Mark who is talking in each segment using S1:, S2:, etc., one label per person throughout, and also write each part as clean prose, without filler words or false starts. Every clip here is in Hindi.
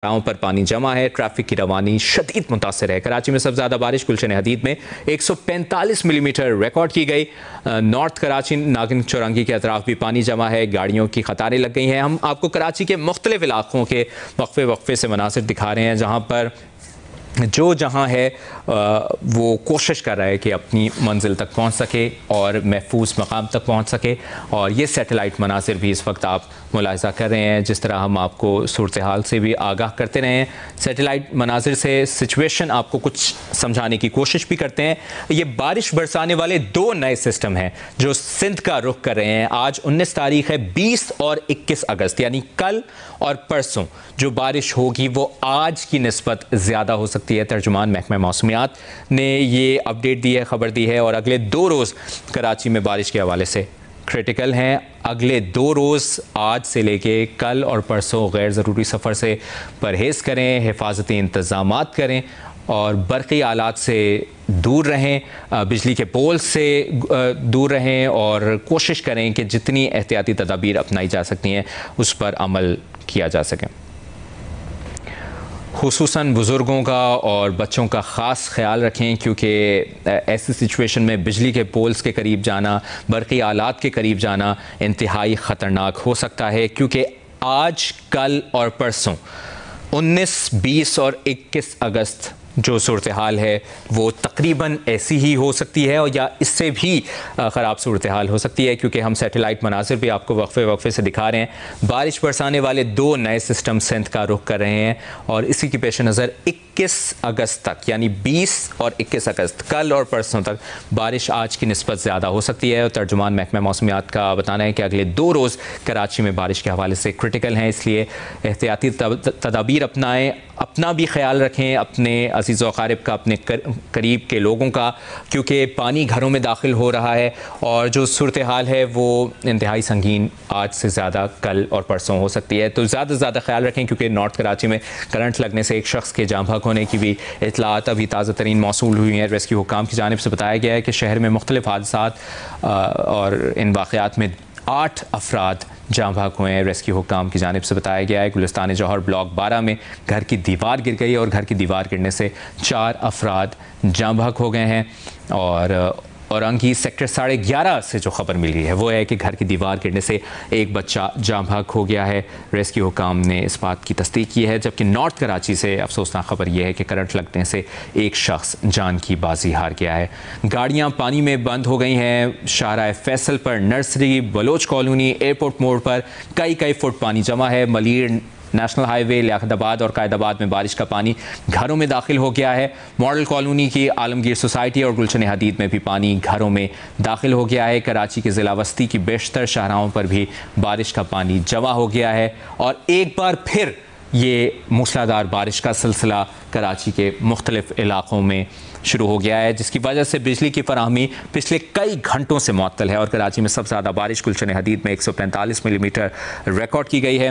S1: राहों पर पानी जमा है, ट्रैफिक की रवानी शदीद मुतासर है। कराची में सबसे ज़्यादा बारिश गुलशन हदीद में 145 मिलीमीटर रिकॉर्ड की गई। नॉर्थ कराची नागिन चौरंगी के अतराफ भी पानी जमा है, गाड़ियों की कतारें लग गई हैं। हम आपको कराची के मुख्तलिफ इलाकों के वक्फे से मनासिर दिखा रहे हैं, जहाँ पर जो जहाँ है वो कोशिश कर रहा है कि अपनी मंजिल तक पहुँच सके और महफूज मकाम तक पहुँच सके। और ये सैटेलाइट मनासिर भी इस वक्त आप मुलाहिज़ा कर रहे हैं, जिस तरह हम आपको सूरत हाल से भी आगाह करते रहे हैं। सैटेलाइट मनासिर से सिचुएशन आपको कुछ समझाने की कोशिश भी करते हैं। ये बारिश बरसाने वाले दो नए सिस्टम हैं जो सिंध का रुख कर रहे हैं। आज 19 तारीख है, 20 और 21 अगस्त यानी कल और परसों जो बारिश होगी वो आज की निस्बत ज़्यादा हो सकती है। तर्जुमान महकमा मौसमियात ने ये अपडेट दी है, खबर दी है। और अगले 2 रोज़ कराची में बारिश के हवाले से क्रिटिकल हैं। अगले 2 रोज़ आज से लेके कल और परसों गैर ज़रूरी सफ़र से परहेज़ करें, हिफाजती इंतज़ामात करें और बरक़ी आलात से दूर रहें, बिजली के पोल से दूर रहें और कोशिश करें कि जितनी एहतियाती तदाबीर अपनाई जा सकती हैं उस पर अमल किया जा सके। खुसूसन बुज़ुर्गों का और बच्चों का ख़ास ख्याल रखें, क्योंकि ऐसी सिचुएशन में बिजली के पोल्स के करीब जाना, बरक़ी आलात के करीब जाना इंतहाई ख़तरनाक हो सकता है। क्योंकि आज, कल और परसों 19, 20 और 21 अगस्त जो सूरत हाल है वो तकरीबन ऐसी ही हो सकती है और या इससे भी ख़राब सूरत हाल हो सकती है, क्योंकि हम सैटेलाइट मनासिर भी आपको वक्फे से दिखा रहे हैं। बारिश बरसाने वाले 2 नए सिस्टम सिंध का रुख कर रहे हैं और इसी के पेश नज़र 21 अगस्त तक यानी 20 और 21 अगस्त कल और परसों तक बारिश आज की निस्बत ज़्यादा हो सकती है। और तर्जुमान महकमा मौसमियात का बताना है कि अगले 2 रोज़ कराची में बारिश के हवाले से क्रिटिकल हैं, इसलिए एहतियाती तदाबीर अपनाएँ, अपना भी ख्याल रखें, अपने अज़ीज़ व अक़ारिब का, अपने करीब के लोगों का, क्योंकि पानी घरों में दाखिल हो रहा है और जो सूरत हाल है वो इंतहाई संगीन आज से ज़्यादा कल और परसों हो सकती है। तो ज़्यादा से ज़्यादा ख्याल रखें, क्योंकि नॉर्थ कराची में करंट लगने से एक शख्स के जाँ बहक होने की भी इतलात अभी ताज़ा तरीन मौसूल हुई हैं। रेस्क्यू हुकाम की जानिब से बताया गया है कि शहर में मुख्तलिफ हादसात और इन वाक़यात में 8 अफराद जाँ बहक हुए हैं। रेस्क्यू हुकाम की जानिब से बताया गया है गुलिस्तान जौहर ब्लॉक 12 में घर की दीवार गिर गई और घर की दीवार गिरने से 4 अफराद जाँ बहक हो गए हैं। और औरंगी सेक्टर 11.5 से जो खबर मिली है वो है कि घर की दीवार गिरने से एक बच्चा जाँ बहक हो गया है। रेस्क्यू हुकाम ने इस बात की तस्दीक की है। जबकि नॉर्थ कराची से अफसोसनाक खबर यह है कि करंट लगने से एक शख्स जान की बाजी हार गया है। गाड़ियाँ पानी में बंद हो गई हैं। शाहराह फैसल पर नर्सरी, बलोच कॉलोनी, एयरपोर्ट मोड़ पर कई फुट पानी जमा है। मलीर नेशनल हाईवे, लियाकताबाद और कायदाबाद में बारिश का पानी घरों में दाखिल हो गया है। मॉडल कॉलोनी की आलमगीर सोसाइटी और गुलशन हदीद में भी पानी घरों में दाखिल हो गया है। कराची के ज़िला वस्ती की बेशतर शाहराहों पर भी बारिश का पानी जमा हो गया है और एक बार फिर ये मूसलाधार बारिश का सिलसिला कराची के मुख्तलिफ इलाक़ों में शुरू हो गया है, जिसकी वजह से बिजली की फराहमी पिछले कई घंटों से मुअत्तल है। और कराची में सबसे ज़्यादा बारिश गुलशन हदीद में 145 मिलीमीटर रिकॉर्ड की गई है।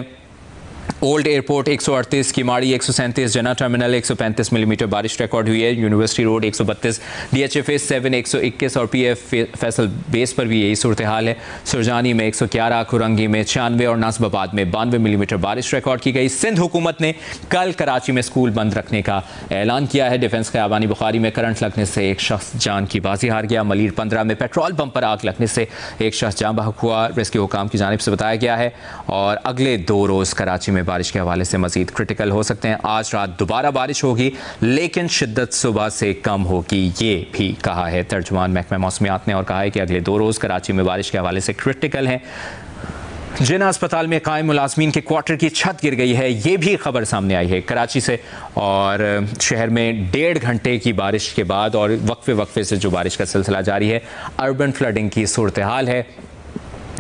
S1: ओल्ड एयरपोर्ट 138, किमाड़ी 137, जना टर्मिनल 135 मिलीमीटर बारिश रिकॉर्ड हुई है। यूनिवर्सिटी रोड 132, DHFA 7 121 और PF फैसल बेस पर भी यही सूरत हाल है। सुरजानी में 111, खुरंगी में 96 और नासबाबाद में 92 मिलीमीटर बारिश रिकॉर्ड की गई। सिंध हुकूमत ने कल कराची में स्कूल बंद रखने का ऐलान किया है। डिफेंस ख़याबानी बुखारी में करंट लगने से एक शख्स जान की बाजी हार गया। मलीर 15 में पेट्रोल पंप पर आग लगने से एक शख्स जाँ बहक हुआ। रेस्क्यू हुकाम की जानिब से बताया गया है। और अगले 2 रोज़ कराची में बारिश के हवाले से मज़ीद क्रिटिकल हो सकते हैं। आज रात दोबारा बारिश होगी, लेकिन शिद्दत सुबह से कम होगी, ये भी कहा है तर्जुमान महकमा मौसमियात ने। और कहा है कि अगले 2 रोज़ कराची में बारिश के हवाले से क्रिटिकल हैं। जिना अस्पताल में कायम मुलाजमीन के क्वार्टर की छत गिर गई है, ये भी खबर सामने आई है कराची से। और शहर में 1.5 घंटे की बारिश के बाद और वक्फे से जो बारिश का सिलसिला जारी है, अर्बन फ्लडिंग की सूरत हाल है।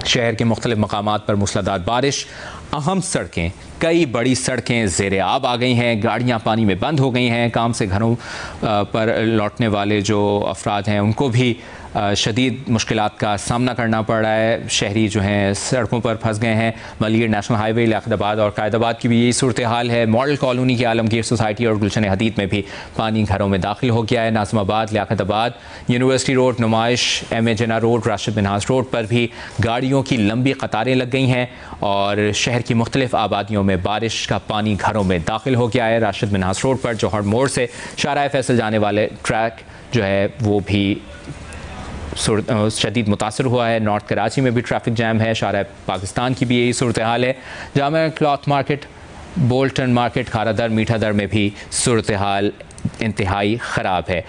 S1: शहर के मुख्तलिफ मकामात पर मूसलाधार बारिश, अहम सड़कें, कई बड़ी सड़कें ज़ेरे आब आ गई हैं। गाड़ियाँ पानी में बंद हो गई हैं। काम से घरों पर लौटने वाले जो अफराद हैं उनको भी शदीद मुश्किलात का सामना करना पड़ रहा है। शहरी जो हैं सड़कों पर फंस गए हैं। मलीर नेशनल हाईवे, लियाकताबाद और कायदाबाद की भी यही सूरत हाल है। मॉडल कॉलोनी की आलमगीर सोसाइटी और गुलशन हदीद में भी पानी घरों में दाखिल हो गया है। Nazimabad, Liaquatabad, university road, Numaish, M A Jinnah road, Rashid Minhas road पर भी गाड़ियों की लंबी कतारें लग गई हैं और शहर की मुख्तलिफ आबादियों में बारिश का पानी घरों में दाखिल हो गया है। राशिद मिन्हास रोड पर जौहर मोड़ से शाहराह फैसल जाने वाले ट्रैक जो है वो भी शदीद मुतासर हुआ है। नॉर्थ कराची में भी ट्रैफिक जैम है। शाहराह पाकिस्तान की भी यही सूरत हाल है। Jama cloth market, Bolton market, Kharadar, Mithadar में भी सूरत हाल इंतहाई ख़राब है।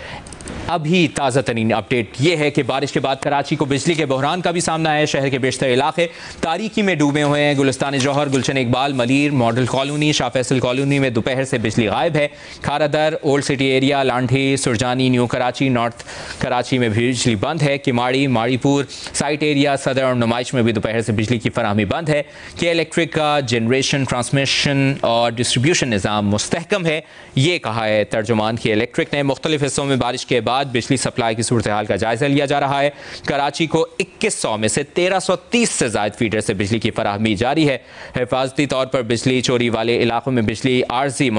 S1: अभी ताज़ा तरीन अपडेट ये है कि बारिश के बाद कराची को बिजली के बहरान का भी सामना है। शहर के बेशतर इलाके तारीकी में डूबे हुए हैं। Gulistan Jauhar, Gulshan Iqbal, Malir, model colony, Shah Faisal colony में दोपहर से बिजली गायब है। Kharadar, old city area, Landhi, Surjani, new Karachi, north Karachi में भी बिजली बंद है। किमाड़ी, माड़ीपुर, साइट एरिया, सदर और नुमाइश में भी दोपहर से बिजली की फराहमी बंद है। के इलेक्ट्रिक का जनरेशन, ट्रांसमिशन और डिस्ट्रीब्यूशन निज़ाम मुस्तहकम है, ये कहा है तर्जुमान के इलेक्ट्रिक ने। मुख्तलिफ हिस्सों में बारिश के बाद बिजली सप्लाई की सूरत हाल का जायजा लिया जा रहा है। कराची को 2100 में से 1330 से ज़ायद फीडर से बिजली की फराहमी जारी है। हिफाजती तौर पर बिजली चोरी वाले इलाकों में बिजली आर्जी